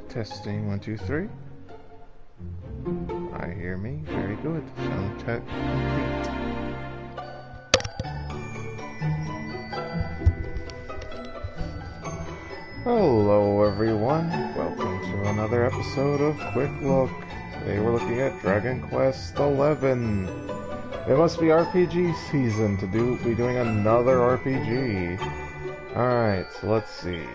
Testing 1, 2, 3. I hear me. Very good. Sound check complete. Hello everyone. Welcome to another episode of Quick Look. Today we're looking at Dragon Quest XI. It must be RPG season to be doing another RPG. Alright, so let's see.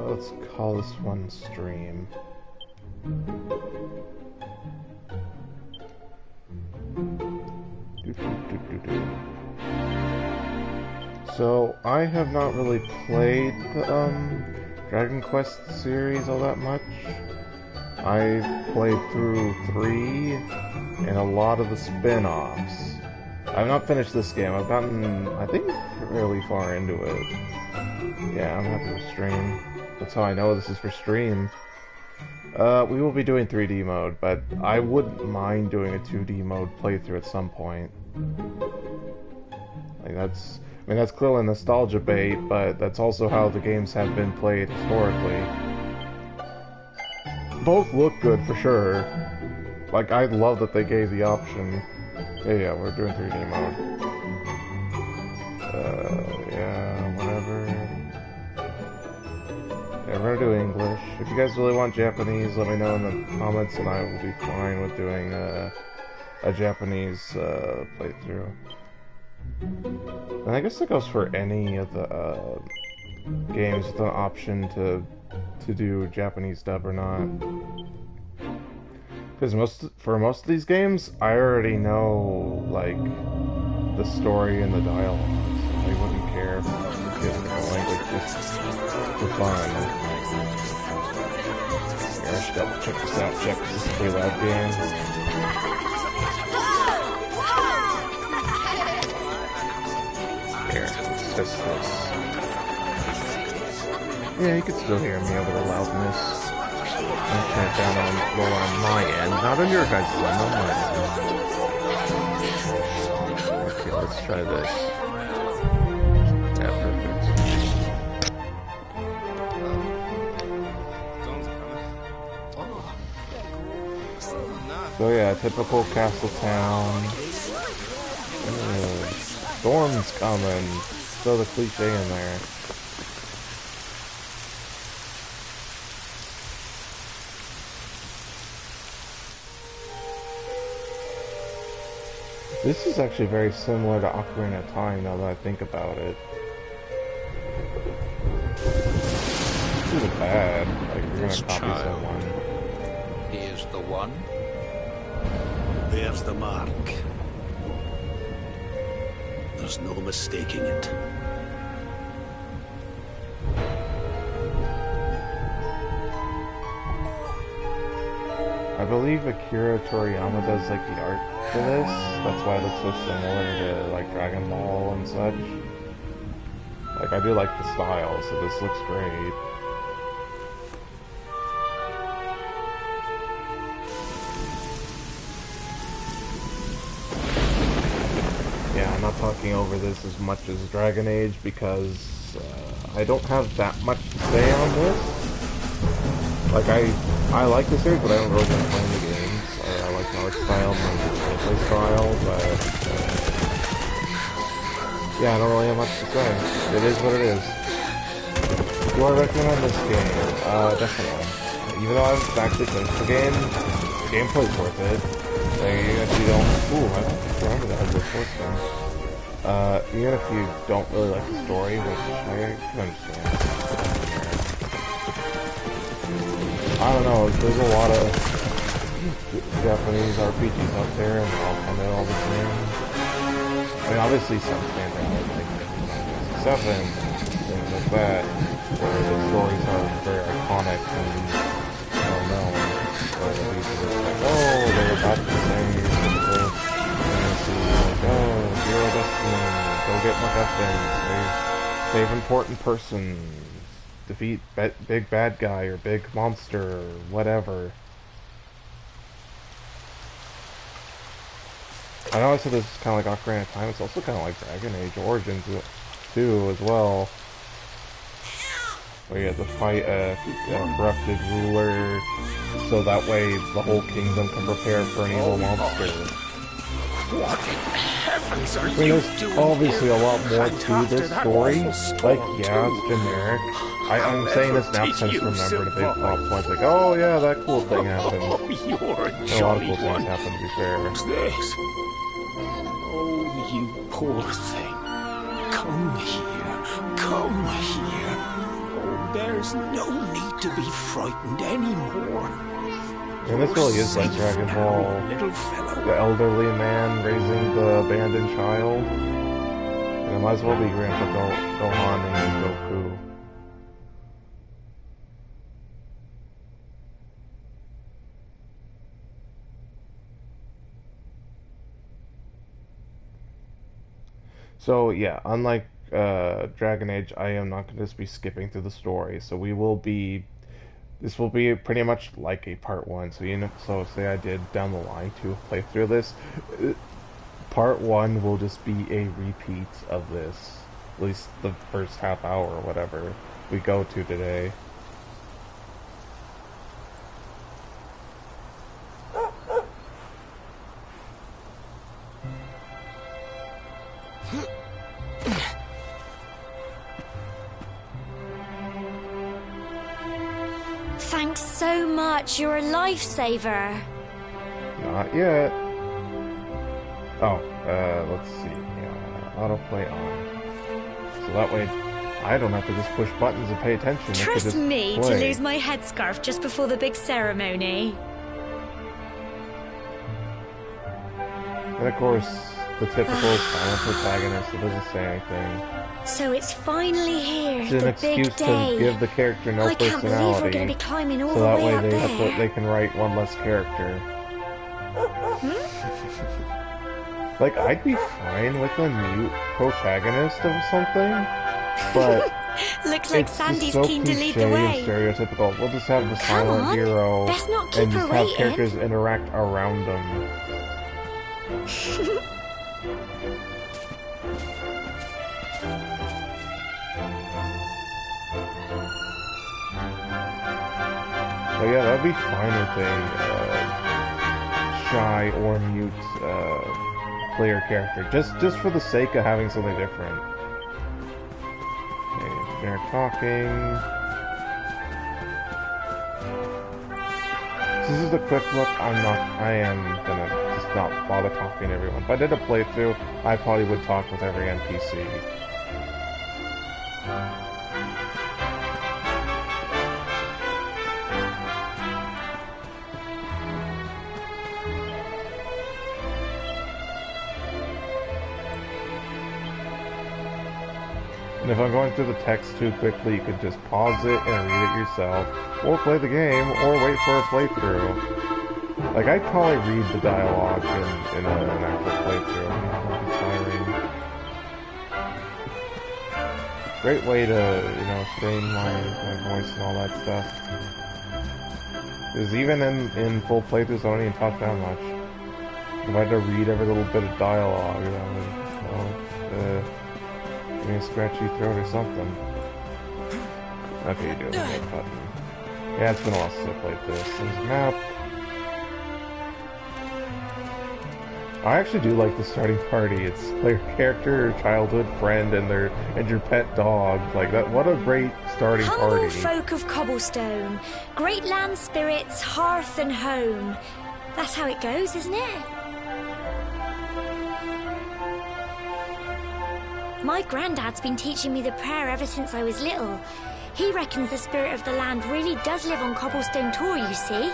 Let's call this one stream. So, I have not really played the Dragon Quest series all that much. I've played through 3 and a lot of the spin-offs. I've not finished this game. I've gotten, I think, fairly far into it. Yeah, I'm happy to stream. That's how I know this is for stream. We will be doing 3D mode, but I wouldn't mind doing a 2D mode playthrough at some point. Like that's clearly nostalgia bait, but that's also how the games have been played historically. Both look good for sure. Like, I love that they gave the option. Yeah, we're doing 3D mode. Yeah, whatever. Yeah, we're gonna do English. If you guys really want Japanese, let me know in the comments and I will be fine with doing a Japanese playthrough. And I guess that goes for any of the games with an option to do Japanese dub or not. Because for most of these games, I already know, like, the story and the dialogue, so I wouldn't care if it's in the language just for fun. Here, I should double check this out, check this is a pretty loud game. Here, let's test this. Yeah, you can still hear me over the loudness. I'm turn it down lower on my end, not on your guys' end, on my end. Okay, let's try this. Yeah, perfect. So yeah, typical castle town. Storm's coming. Throw the cliche in there. This is actually very similar to Ocarina of Time, now that I think about it. This isn't bad, like you're gonna copy someone. He is the one. There's the mark. There's no mistaking it. I believe Akira Toriyama does like the art for this. That's why it looks so similar to like Dragon Ball and such. Like I do like the style, so this looks great. Yeah, I'm not talking over this as much as Dragon Age because I don't have that much to say on this. Like I like the series, but I don't really like playing the games. I like the art style, my gameplay style, but yeah, I don't really have much to say. It is what it is. Do I recommend this game? Definitely. Even though I haven't actually finished the gameplay's worth it. Like, even if you don't, ooh, I don't remember that as a sports game. Even if you don't really like the story, which I can understand. I don't know, there's a lot of Japanese RPGs out there and they're all kind of all the same. I mean, obviously some stand out, like 7, things like that, where the stories are very iconic and well known. Where these are just like, oh, they're about the same, typical fantasy, like, oh, Hero Destiny, go get MacGuffins, save important persons. Defeat big bad guy or big monster or whatever. I know I said this is kind of like Ocarina of Time. It's also kind of like Dragon Age Origins too, as well. where you have to fight a corrupted ruler, so that way the whole kingdom can prepare for an evil monster. What in heavens are I mean, you there's doing obviously here? a lot more And to after this that story. awful storm, Like, yeah, it's too. generic. I'm I'll saying this never now teach because I just you remembered a big survive. plot point. Like, oh yeah, that cool thing happened. Oh, you're a A lot of jolly cool things one. happen, to be fair. What's this? Oh, you poor thing. Come here. Come here. Oh, there's no need to be frightened anymore. And this really is like Dragon Ball. Little fellow. The elderly man raising the abandoned child. And it might as well be Grandpa Gohan and Goku. So yeah, unlike Dragon Age, I am not going to just be skipping through the story. So this will be pretty much like a part 1. So so say I did down the line to play through this, part 1 will just be a repeat of this, at least the first half hour or whatever we go to today. Thanks so much, you're a lifesaver. Not yet. Oh, let's see. Yeah, autoplay on. So that way, I don't have to just push buttons and pay attention. I can Trust just me to play. lose my headscarf just before the big ceremony. And of course, the typical silent protagonist that doesn't say anything. So it's finally here, It's an the excuse big day. to give the character no I can't believe we're personality. going to be climbing all So the that way way up there. they can write one less character. Like, I'd be fine with a mute protagonist of something, but Looks like it's Sandy's just so keen to lead the cliche way. and stereotypical. We'll just have the Come silent on, hero best not keep and her just have waiting. characters interact around them. But yeah, that'd be fine with a shy or mute player character, just for the sake of having something different. Okay, they're talking. This is a quick look. I am gonna just not bother talking to everyone. If I did a playthrough, I probably would talk with every NPC. And if I'm going through the text too quickly, you could just pause it and read it yourself, or play the game, or wait for a playthrough. Like, I'd probably read the dialogue in an actual playthrough. It'd be tiring. Great way to, strain my voice and all that stuff. Because even in full playthroughs, I don't even talk that much. If I had to read every little bit of dialogue, that would, give me a scratchy throat or something. Okay, you do the right button. Yeah, it's been a while since I played this. There's a map. I actually do like the starting party. It's player character, childhood friend, and your pet dog. Like that. What a great starting Humble party. folk of cobblestone, great land spirits, hearth and home. That's how it goes, isn't it? My granddad's been teaching me the prayer ever since I was little. He reckons the spirit of the land really does live on Cobblestone Tor, you see.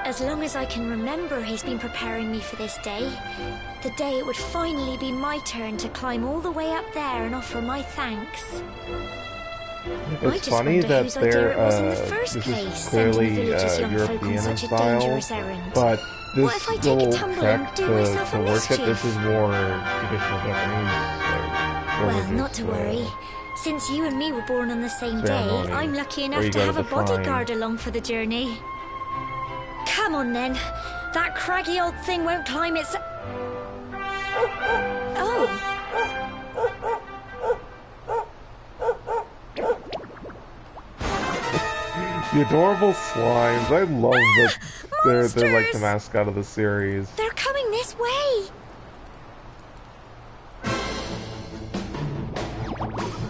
As long as I can remember, he's been preparing me for this day. The day it would finally be my turn to climb all the way up there and offer my thanks. I It's just funny wonder that whose idea it was in the they're first this place, is sending the clearly village's young folk on European in such a style, dangerous errand. but What if I this take a little tumble and trek do to myself a worship, mischief? this is more traditional Japanese. Well, religious, not to worry. Since you and me were born on the same day, ceremony, I'm lucky where enough you to go have to a the shrine. bodyguard along for the journey. Come on then. That craggy old thing won't climb its... Oh. The adorable slimes. I love that they're like the Monsters! mascot of the series. They're coming this way!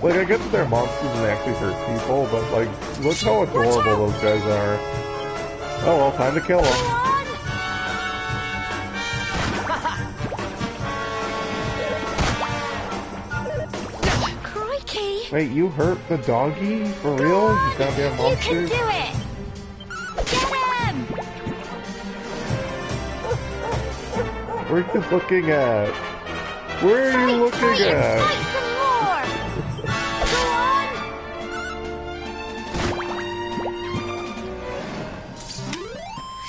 Like, I get that they're monsters and they actually hurt people, but like, look how adorable those guys are. Oh well, time to kill them. Crikey! Wait, you hurt the doggy? For real? You goddamn You can monster? do it! Get him! Where are you looking at? Where are you looking Fight and at? fight some more! Go on!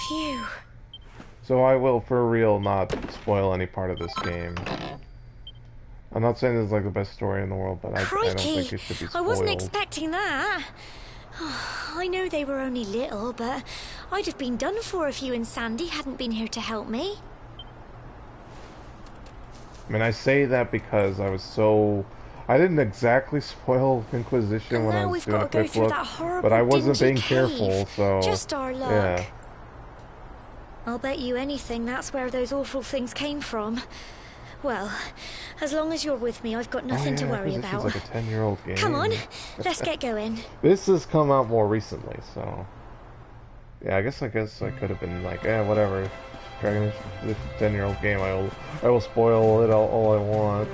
Phew. So I will, for real, not spoil any part of this game. I'm not saying this is like the best story in the world, but I don't Crikey! think it should be I spoiled. wasn't expecting that. I know they were only little, but I'd have been done for if you and Sandy hadn't been here to help me. I mean, I say that because I was so... I didn't exactly spoil Inquisition And when I now was we've doing a got to go quick through look, that horrible but I wasn't dingy being cave. careful, so... Just our luck. Yeah. I'll bet you anything that's where those awful things came from. Well, as long as you're with me, I've got nothing to worry about. This is like a 10-year-old game. Come on, let's get going. This has come out more recently, so... Yeah, I guess I could have been like, whatever. Dragon Age, this 10-year-old game, I will spoil it all I want.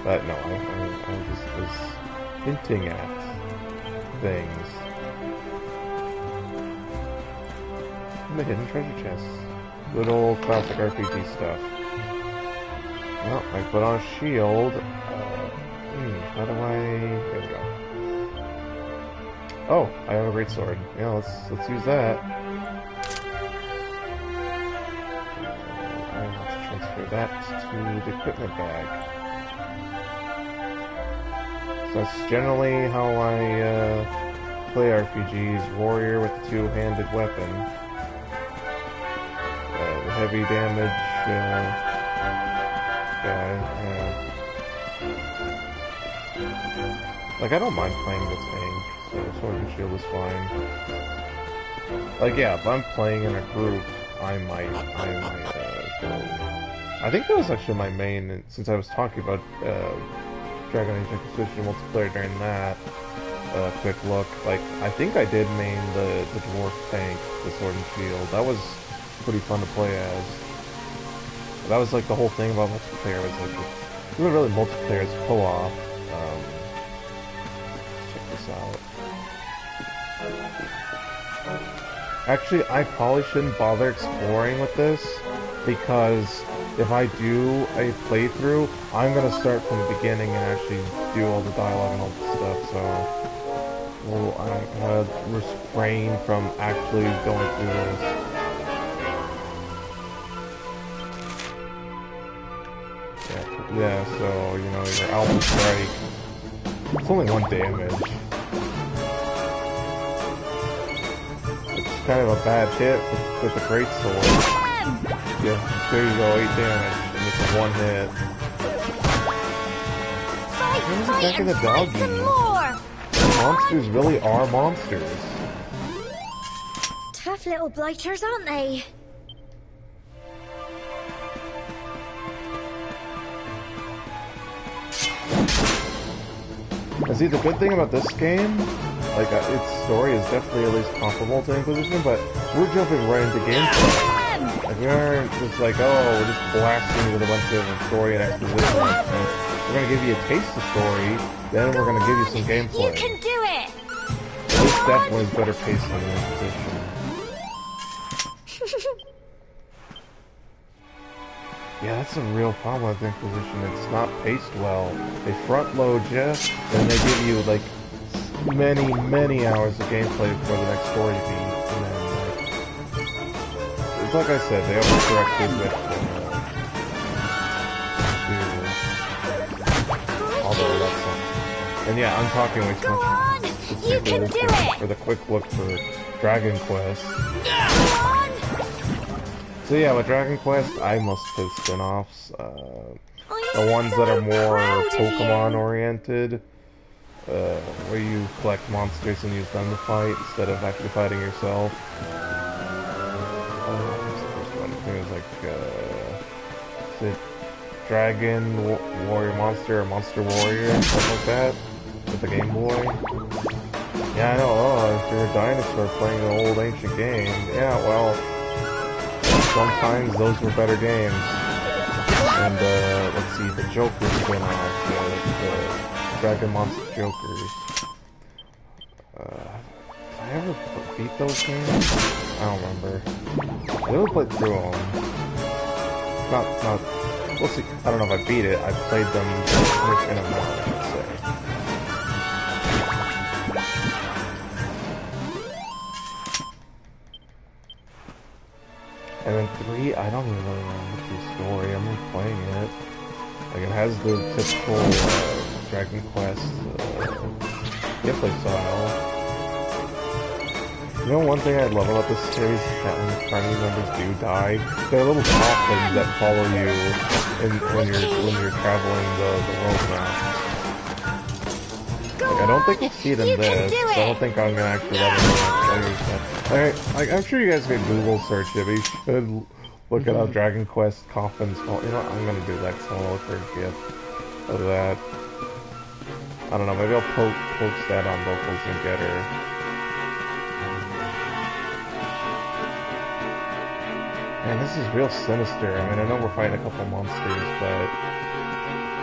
But no, I just was hinting at things. And the hidden treasure chests. Good old classic RPG stuff. Well, I put on a shield. How do I... There we go. Oh, I have a great sword. Yeah, let's use that. Let's transfer that to the equipment bag. So that's generally how I play RPGs. Warrior with the two-handed weapon. The heavy damage guy. Like, I don't mind playing the tank, so sword and shield is fine. Like, yeah, if I'm playing in a group, I might go... I think that was actually my main, since I was talking about Dragon Age Inquisition multiplayer during that quick look. Like, I think I did main the dwarf tank, the sword and shield. That was pretty fun to play as. But that was like the whole thing about multiplayer was like, it wasn't really multiplayer, it's co-op. Check this out. Actually, I probably shouldn't bother exploring with this, because if I do a playthrough, I'm gonna start from the beginning and actually do all the dialogue and all the stuff, so... Well, I'm gonna refrain from actually going through this. Yeah, so, you know, your Alpha Strike, it's only 1 damage. It's kind of a bad hit with the great sword. Yeah, there you go, 8 damage, and it's a 1 hit. Where's the back of the doggy? Monsters really are monsters. Tough little blighters, aren't they? And see, the good thing about this game, like, its story is definitely at least comparable to Inquisition, but we're jumping right into gameplay. Like, we aren't just like, oh, we're just blasting with a bunch of story and exposition. We're gonna give you a taste of story, then we're gonna give you some gameplay. You can do it! This definitely is better paced than Inquisition. Yeah, that's a real problem with Inquisition. It's not paced well. They front load you, then they give you like many, many hours of gameplay before the next story beat, and then it's like I said, they overcorrected with although that's not. And yeah, I'm talking way too much. You can do it! For the quick look for Dragon Quest. So yeah, with Dragon Quest, I must play spin-offs. The ones that are more Pokemon oriented. where you collect monsters and use them to fight instead of actually fighting yourself. What's the first one? I think it was like, is it Dragon Warrior Monster or Monster Warrior, something like that, with the Game Boy. Yeah, I know. Oh, if you're a dinosaur playing an old ancient game, yeah, well, sometimes those were better games. And let's see, the Joker spin-off, the Dragon Monster Jokers. Did I ever beat those games? I don't remember. I never played through them. Not. We'll see. I don't know if I beat it. I played them in a amount, I should say. And then 3, I don't even really remember the story. I'm just playing it. Like, it has the typical Dragon Quest gameplay style. You know, one thing I love about this series is that when the party members do die, there are little coffins that follow you when you're traveling the world map. Like, I don't think we'll see it in this, so I don't think I'm gonna actually let anyone show you that. Alright, I'm sure you guys can Google search it, but you should look at how Dragon Quest coffins fall. You know what, I'm gonna do that because I wanna look for a GIF of that. I don't know, maybe I'll post that on Locals and Getter. Man, this is real sinister. I mean, I know we're fighting a couple monsters, but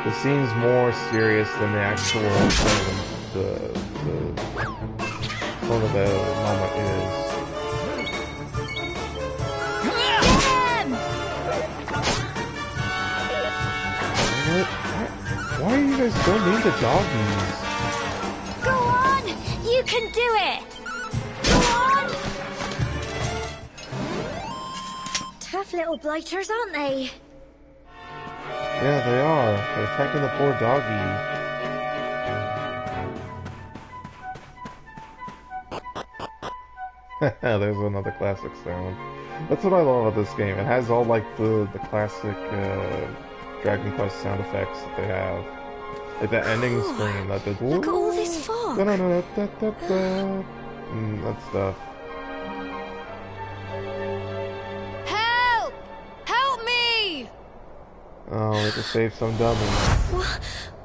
this seems more serious than the actual tone of the moment is. Why are you guys so mean to doggies? Go on! You can do it! Go on! Tough little blighters, aren't they? Yeah, they are. They're attacking the poor doggy. There's another classic sound. That's what I love about this game. It has all like the classic Dragon Quest sound effects that they have. Like the ending screen that does. Look at all this fog. That stuff. Help! Help me! Oh, we have to save some dummy.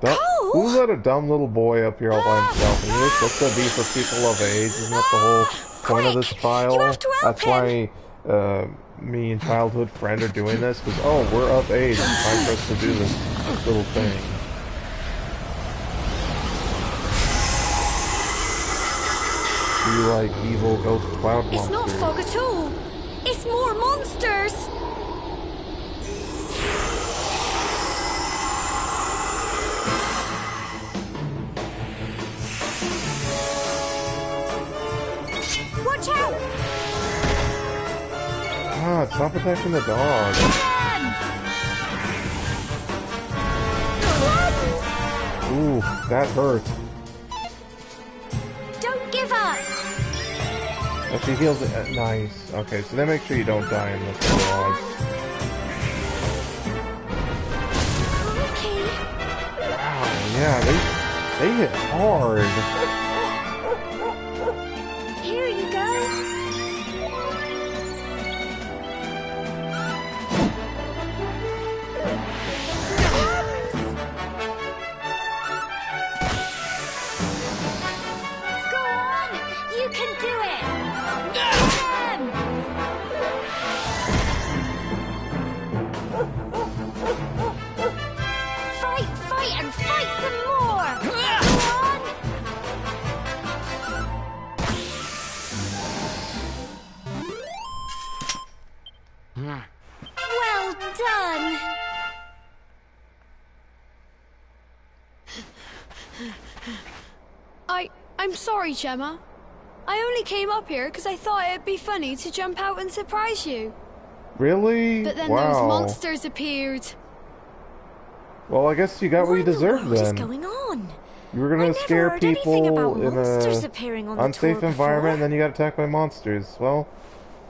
Cole? Who's let a dumb little boy up here all by himself? And you're supposed to be for people of age, isn't that the whole point of this trial? You have to help That's why me and childhood friend are doing this, because oh, we're of age, it's time for us to do this little thing. You like evil ghost cloud monsters. It's not fog at all. It's more monsters. Watch out! Ah, stop attacking the dog. Ooh, that hurt. Don't give up. Oh, she heals it. Nice. Okay, so then make sure you don't die in this garage. Okay. Wow, yeah, they hit hard. Here you go. Go on! You can do it! Fight and fight some more! Go on! Well done! I'm sorry, Gemma. I only came up here because I thought it'd be funny to jump out and surprise you. Really? But then wow. those monsters appeared. Well, I guess you got what you deserved What then. is going on? You were gonna I never scare heard anything people about in monsters a appearing on the unsafe tour environment, and before. then you got attacked by monsters. Well,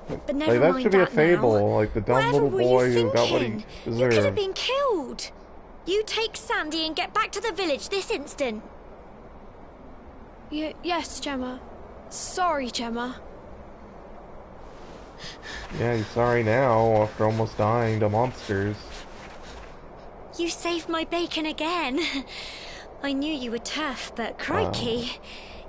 But never like that mind should be a that fable. now. Like the dumb Whatever little were you boy who got what he thinking? You deserved. could have been killed. You take Sandy and get back to the village this instant. Yes, Gemma. Sorry, Gemma. Yeah, you're sorry now after almost dying to monsters. You saved my bacon again. I knew you were tough, but crikey,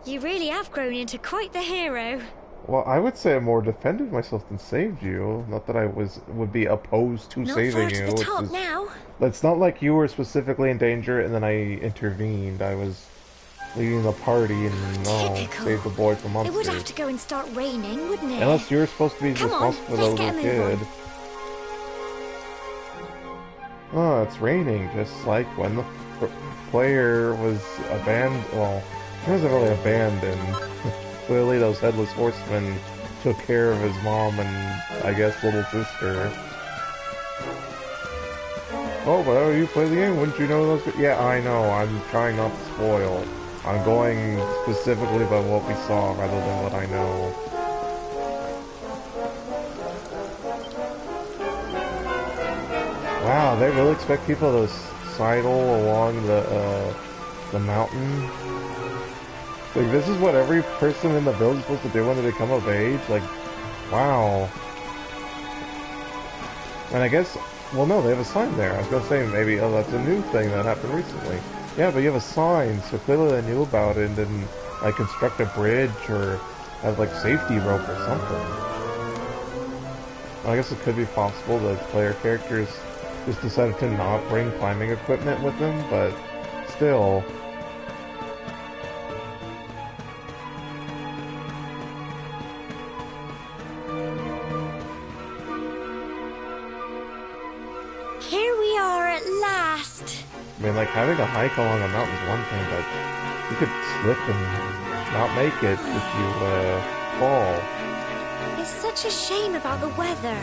you really have grown into quite the hero. Well, I would say I more defended myself than saved you. Not that I would be opposed to Not saving far you. to the top now. It's not like you were specifically in danger and then I intervened. I was leading the party and Typical. saved the boy from It monsters. would have to go and start raining, wouldn't it? Unless you were supposed to be Come on, responsible for the let's get little a move kid. Oh, it's raining, just like when the player was abandoned. Well, he wasn't really abandoned. Clearly, those headless horsemen took care of his mom and, I guess, little sister. Oh, but oh, you play the game, wouldn't you know those? Yeah, I know. I'm trying not to spoil. I'm going specifically by what we saw rather than what I know. Wow, they really expect people to sidle along the mountain? Like, this is what every person in the village is supposed to do when they become of age? Like, wow. And I guess, well no, they have a sign there. I was gonna say maybe, oh, that's a new thing that happened recently. Yeah, but you have a sign, so clearly they knew about it and didn't, like, construct a bridge or have, like, safety rope or something. Well, I guess it could be possible that player characters just decided to not bring climbing equipment with them, but still. Here we are at last. I mean, like, having a hike along a mountain is one thing, but you could slip and not make it if you, fall. It's such a shame about the weather.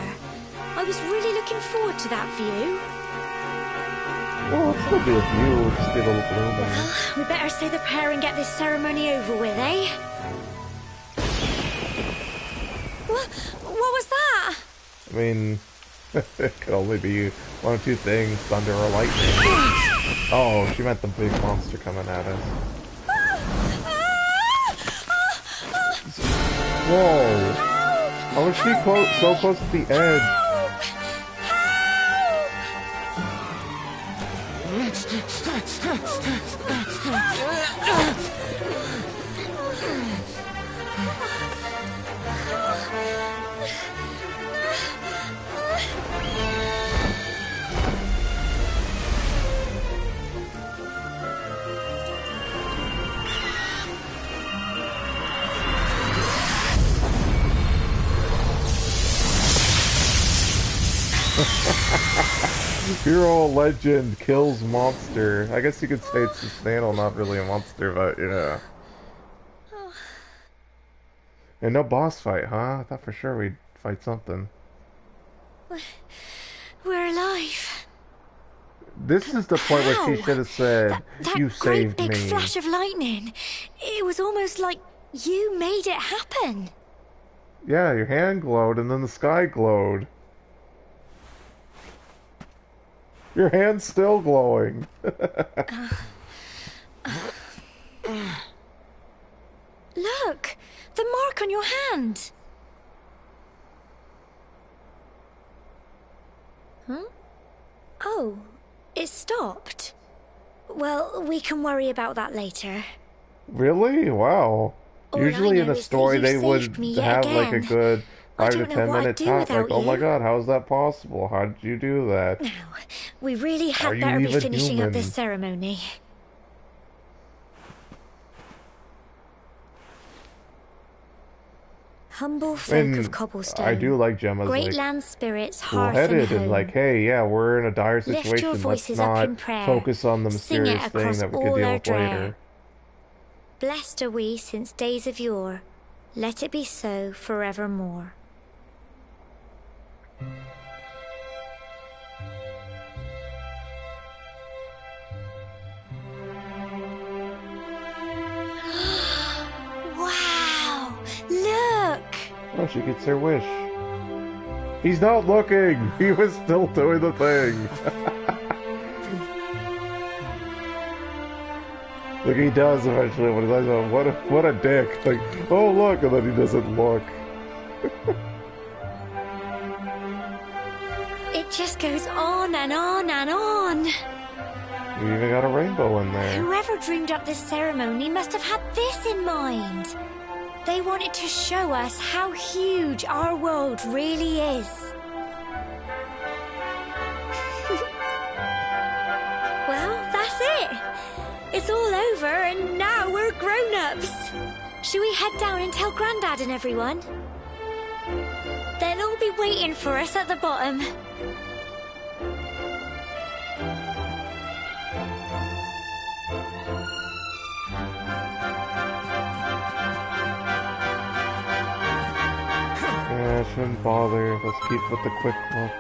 I was really looking forward to that view. Well, it'll still be a view, just be a little gloomy. We better say the prayer and get this ceremony over with, eh? What was that? I mean, it could only be one of two things, thunder or lightning. Oh, she meant the big monster coming at us. Whoa! How was she so close to the edge? Hero legend kills monster. I guess you could say it's substantial, not really a monster, but yeah. And no boss fight, huh? I thought for sure we'd fight something. We're alive. This is the point where she should have said, "You saved great big me." flash of lightning. It was almost like you made it happen. Yeah, your hand glowed and then the sky glowed. Your hand's still glowing. Look, the mark on your hand. Huh? Oh, it stopped. Well, we can worry about that later. Really? Wow. All Usually I in know a is that story you they saved would me yet have like a again. good I 5 to don't know 10 what I'd minute do talk, like, without oh my you. god, how's that possible? How did you do that? Now, we really Are had you better be even finishing up this human? ceremony. Humble folk And of Cobblestone. I do like Gemma's Great like land spirits, hearth and cool-headed home. and like, hey, yeah, we're in a dire Lift your situation. Let's voices up in not prayer. focus on the Sing it mysterious thing across that we could all deal our with dread. later. Blessed are we since days of yore. Let it be so forevermore. Wow! Look! Oh, she gets her wish. He's not looking! He was still doing the thing! Like, he does eventually when he's like, oh, what a dick. Like, oh, look, and then he doesn't look. It just goes on and on and on. You even got a rainbow in there. Whoever dreamed up this ceremony must have had this in mind. They wanted to show us how huge our world really is. Well, that's it. It's all over and now we're grown-ups. Should we head down and tell Grandad and everyone? They'll all be waiting for us at the bottom. Yeah, I shouldn't bother. Let's keep with the quick look.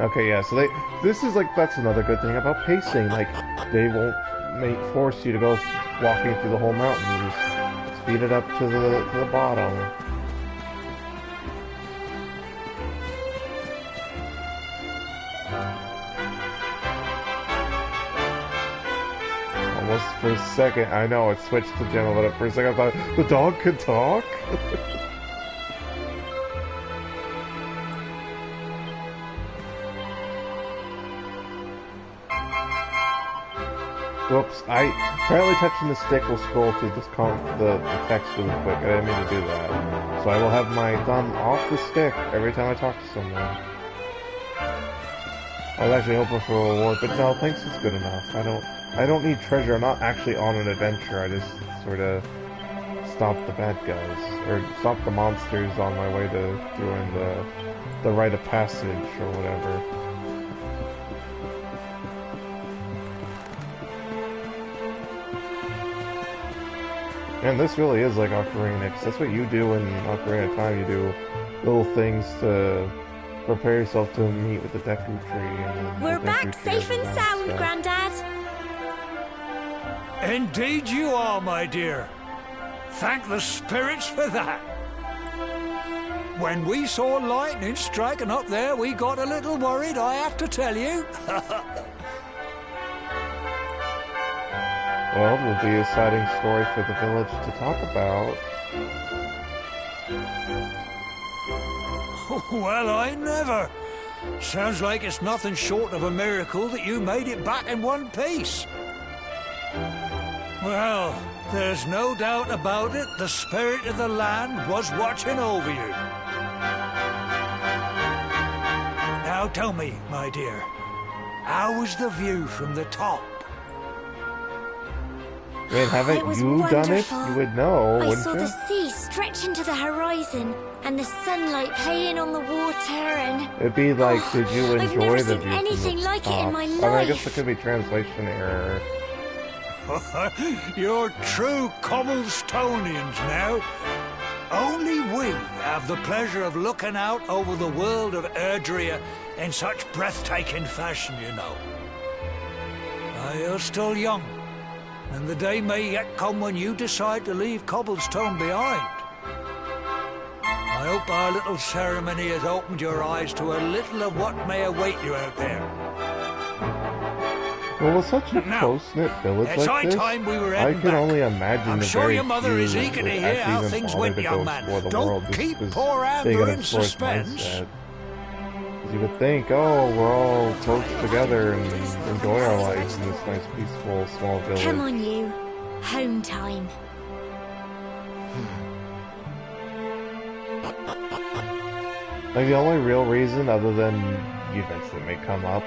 Okay, yeah, so that's another good thing about pacing. Like, they won't force you to go walking through the whole mountain. You just speed it up to the bottom. Almost for a second, I know it switched to Gemma, but for a second I thought, the dog could talk? Whoops, apparently touching the stick will scroll to just the text really quick. I didn't mean to do that. So I will have my thumb off the stick every time I talk to someone. I was actually hoping for a reward, but no, thanks is good enough. I don't need treasure. I'm not actually on an adventure. I just sort of stop the bad guys, or stop the monsters on my way to doing the rite of passage or whatever. And this really is like Ocarina, because that's what you do in Ocarina of Time. You do little things to prepare yourself to meet with the Deku Tree. And we're back safe and sound, stuff. Grandad. Indeed you are, my dear. Thank the spirits for that. When we saw lightning striking up there, we got a little worried, I have to tell you. Well, it will be a exciting story for the village to talk about. Well, I never. Sounds like it's nothing short of a miracle that you made it back in one piece. Well, there's no doubt about it, the spirit of the land was watching over you. Now tell me, my dear, how was the view from the top? I mean, haven't you wonderful. Done it? You would know, wouldn't you? I saw the sea stretch into the horizon, and the sunlight playing on the water, and... It'd be like, did you enjoy I've never the seen view anything from the like top? it in my life. I mean, I guess it could be translation error. You're true Cobblestonians now. Only we have the pleasure of looking out over the world of Erdrea in such breathtaking fashion, you know. You're still young, and the day may yet come when you decide to leave Cobblestone behind. I hope our little ceremony has opened your eyes to a little of what may await you out there. Well, with such a close-knit village like this, I can only imagine I'm the sure very your mother is few eager to would hear how actually things even went, bother to young go man. explore the Don't world just keep because poor they Amber got in a choice suspense. mindset. You would think, oh, we're all close together and enjoy our lives in this nice, peaceful, small village. Come on, you. Home time. Like, the only real reason, other than events that may come up,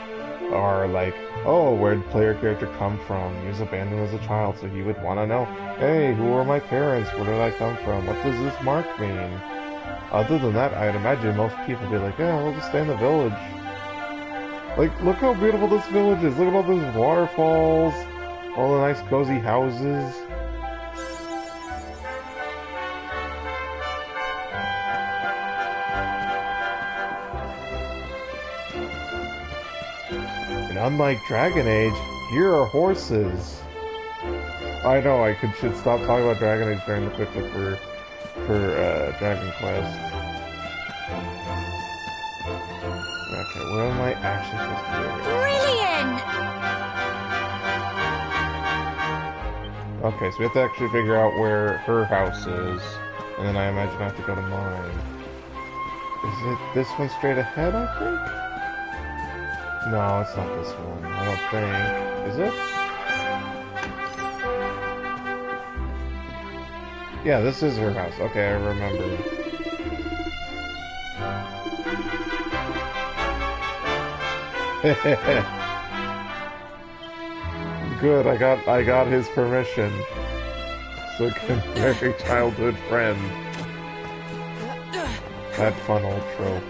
are like, oh, where'd player character come from? He was abandoned as a child, so he would want to know, hey, who are my parents? Where did I come from? What does this mark mean? Other than that, I'd imagine most people would be like, yeah, we'll just stay in the village. Like, look how beautiful this village is. Look at all those waterfalls, all the nice cozy houses. And unlike Dragon Age, here are horses. I know, I should stop talking about Dragon Age during the quick look for Dragon Quest. Okay, what am I actually supposed to do here? Brilliant! Okay, so we have to actually figure out where her house is, and then I imagine I have to go to mine. Is it this one straight ahead, I think? No, it's not this one. I don't think. Is it? Yeah, this is her house. Okay, I remember. Good, I got his permission. So can marry childhood friend. That fun old trope.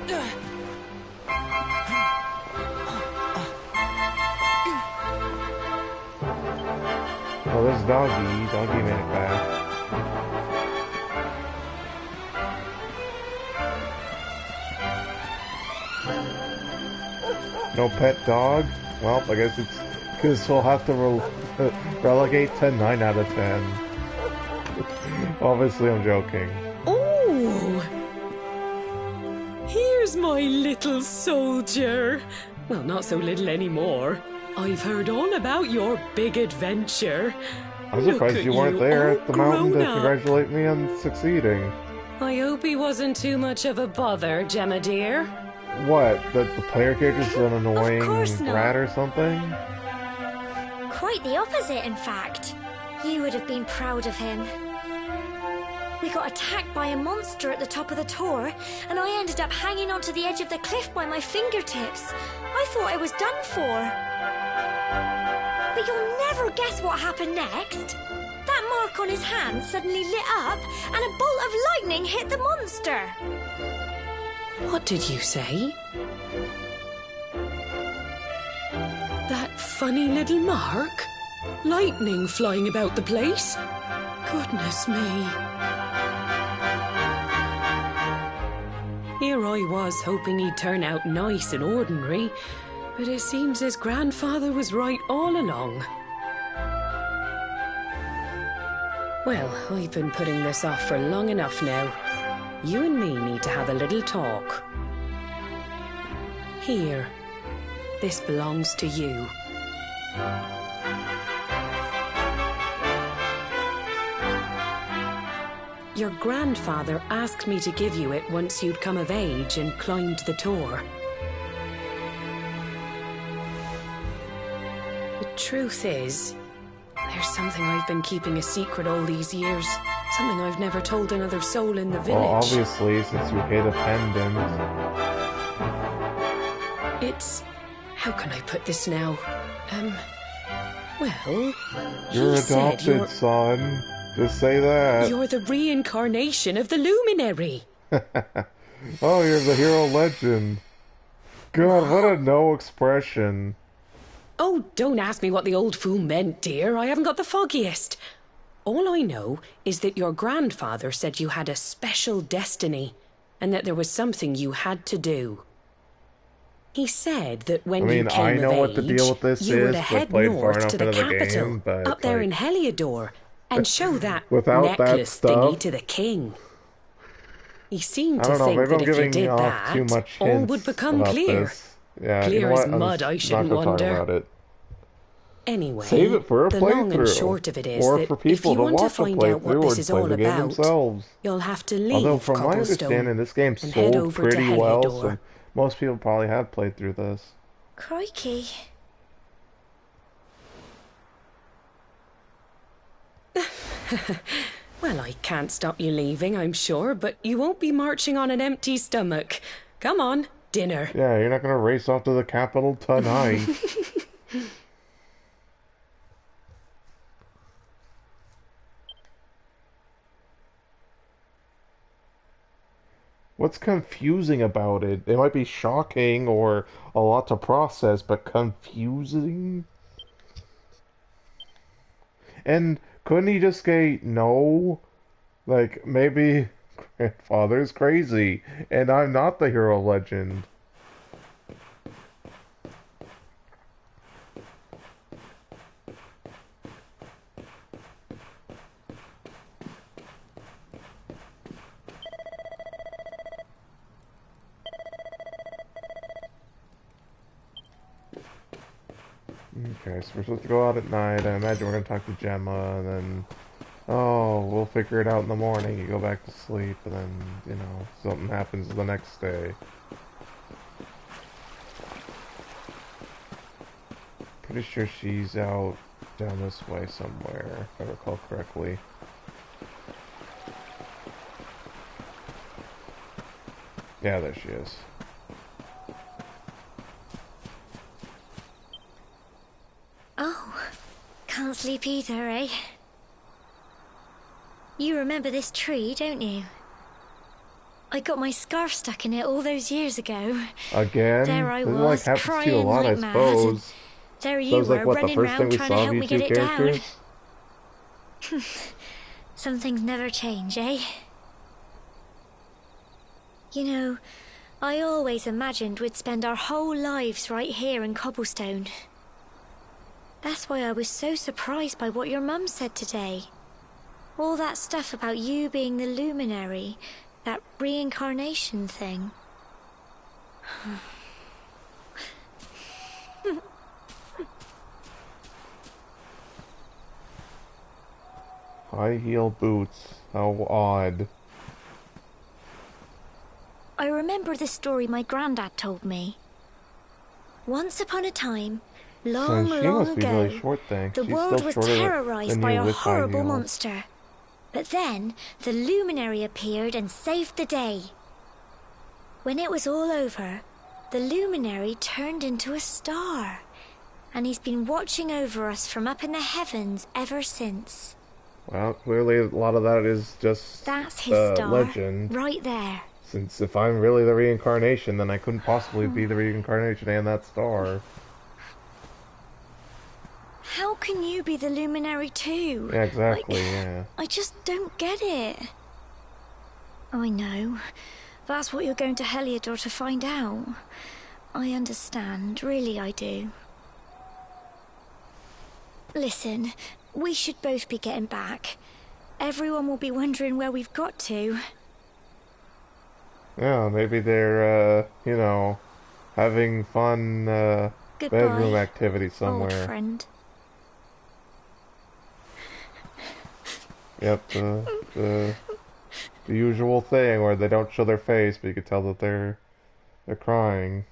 Oh, there's Doggy. Doggy made it back. No pet dog? Well, I guess it's because we'll have to relegate to 9 out of 10. Obviously, I'm joking. Oh! Here's my little soldier. Well, not so little anymore. I've heard all about your big adventure. I'm surprised you weren't there at the mountain to congratulate me on succeeding. I hope he wasn't too much of a bother, Gemma dear. What? The player character's an annoying course not. rat or something? Quite the opposite, in fact. You would have been proud of him. We got attacked by a monster at the top of the tour, and I ended up hanging onto the edge of the cliff by my fingertips. I thought I was done for. But you'll never guess what happened next. That mark on his hand suddenly lit up, and a bolt of lightning hit the monster. What did you say? That funny little mark? Lightning flying about the place? Goodness me. Here I was hoping he'd turn out nice and ordinary, but it seems his grandfather was right all along. Well, I've been putting this off for long enough now. You and me need to have a little talk. Here. This belongs to you. Your grandfather asked me to give you it once you'd come of age and climbed the Tor. The truth is, there's something I've been keeping a secret all these years. Something I've never told another soul in the village. Well, obviously, since you hid a pendant. It's... how can I put this now? Well... You're adopted, son. Just say that. You're the reincarnation of the Luminary. Oh, you're the hero legend. God, what a no expression. Oh, don't ask me what the old fool meant, dear. I haven't got the foggiest. All I know is that your grandfather said you had a special destiny, and that there was something you had to do. He said that when you came I know of what age, the deal with this you were is. to head Played far north enough to the into the capital, game, but up there in Heliodor, and show that without that necklace thingy stuff? to the king. He seemed I to don't know, think maybe that I'm if you giving did off that, too much all hints would become about clear. this. Yeah, Clear you know as what? I'm mud, just I shouldn't not gonna wonder. talk about it. Anyway, Save it for a the playthrough. long and short of it is or that for if people you to want to watch a find out what playthrough this or is play all the game about, themselves. you'll have to leave Although from my Cobblestone understanding, this game and head sold over pretty to well, Heliodor. so most people probably have played through this. Crikey. Well, I can't stop you leaving, I'm sure, but you won't be marching on an empty stomach. Come on, dinner. Yeah, you're not gonna race off to the capital tonight. What's confusing about it? It might be shocking or a lot to process, but confusing? And couldn't he just say no? Like, maybe grandfather's crazy, and I'm not the hero legend. Okay, so we're supposed to go out at night. I imagine we're gonna talk to Gemma, and then, oh, we'll figure it out in the morning. You go back to sleep, and then, you know, something happens the next day. Pretty sure she's out down this way somewhere, if I recall correctly. Yeah, there she is. Oh, can't sleep either, eh? You remember this tree, don't you? I got my scarf stuck in it all those years ago. Again? There I This was, like happens to you a crying lot, like I mad. suppose. There So you it was were, like, what, the running first thing round we trying saw to of help you me two get it characters? down. Some things never change, eh? You know, I always imagined we'd spend our whole lives right here in Cobblestone. That's why I was so surprised by what your mum said today. All that stuff about you being the luminary, that reincarnation thing. High heel boots. How odd. I remember the story my granddad told me. Once upon a time, long, So she long must be ago, really short then. the She's world still was shorter terrorized than by you a with high horrible heels. monster. But then, the luminary appeared and saved the day. When it was all over, the luminary turned into a star. And he's been watching over us from up in the heavens ever since. Well, clearly a lot of that is just That's his star, legend. right there. Since if I'm really the reincarnation, then I couldn't possibly be the reincarnation and that star. How can you be the luminary too? Yeah, exactly, yeah. I just don't get it. I know. That's what you're going to Heliodor to find out. I understand, really I do. Listen, we should both be getting back. Everyone will be wondering where we've got to. Yeah, maybe they're, you know, having fun, Goodbye, bedroom activity old somewhere. friend. Yep, the usual thing where they don't show their face, but you can tell that they're crying.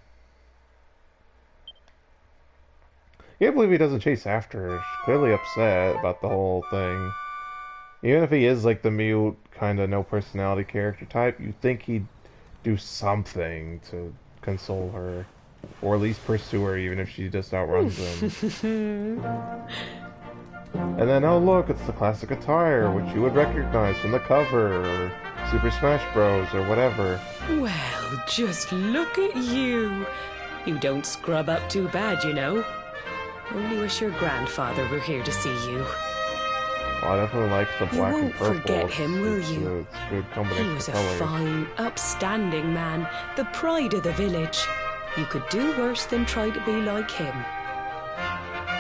Can't believe he doesn't chase after her. She's clearly upset about the whole thing. Even if he is like the mute, kind of no personality character type, you'd think he'd do something to console her. Or at least pursue her, even if she just outruns him. And then, oh look, it's the classic attire, which you would recognize from the cover, or Super Smash Bros, or whatever. Well, just look at you. You don't scrub up too bad, you know. Only wish your grandfather were here to see you. Well, I definitely like the black and won't purple. forget him, will It's you? it's a good He combination was of a colors. fine, upstanding man, the pride of the village. You could do worse than try to be like him.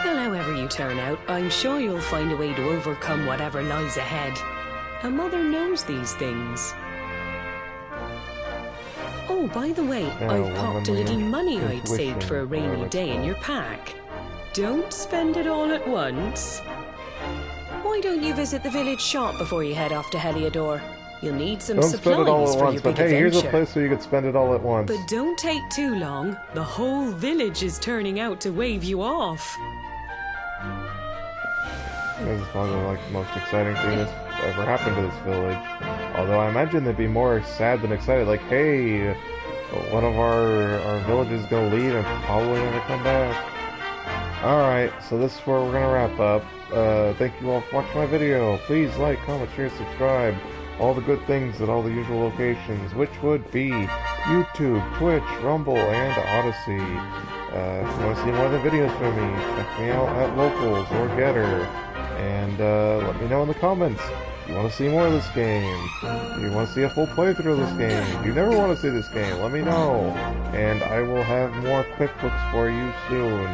Well, however you turn out, I'm sure you'll find a way to overcome whatever lies ahead. A mother knows these things. Oh, by the way, I've popped a little money I'd saved for a rainy day in your pack. Don't spend it all at once. Why don't you visit the village shop before you head off to Heliodor? You'll need some Don't spend it all supplies at for once, your but big hey, here's a adventure. place where you could spend it all at once. But don't take too long. The whole village is turning out to wave you off. This is probably like the most exciting thing that's ever happened to this village. Although I imagine they'd be more sad than excited, like, hey, one of our villages is gonna leave and probably never come back. Alright, so this is where we're gonna wrap up. Thank you all for watching my video. Please like, comment, share, subscribe. All the good things at all the usual locations, which would be YouTube, Twitch, Rumble, and Odyssey. If you want to see more of the videos from me, check me out at Locals or Getter. And let me know in the comments. You want to see more of this game? You want to see a full playthrough of this game? You never want to see this game? Let me know. And I will have more QuickBooks for you soon.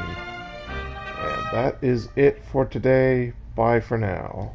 And that is it for today. Bye for now.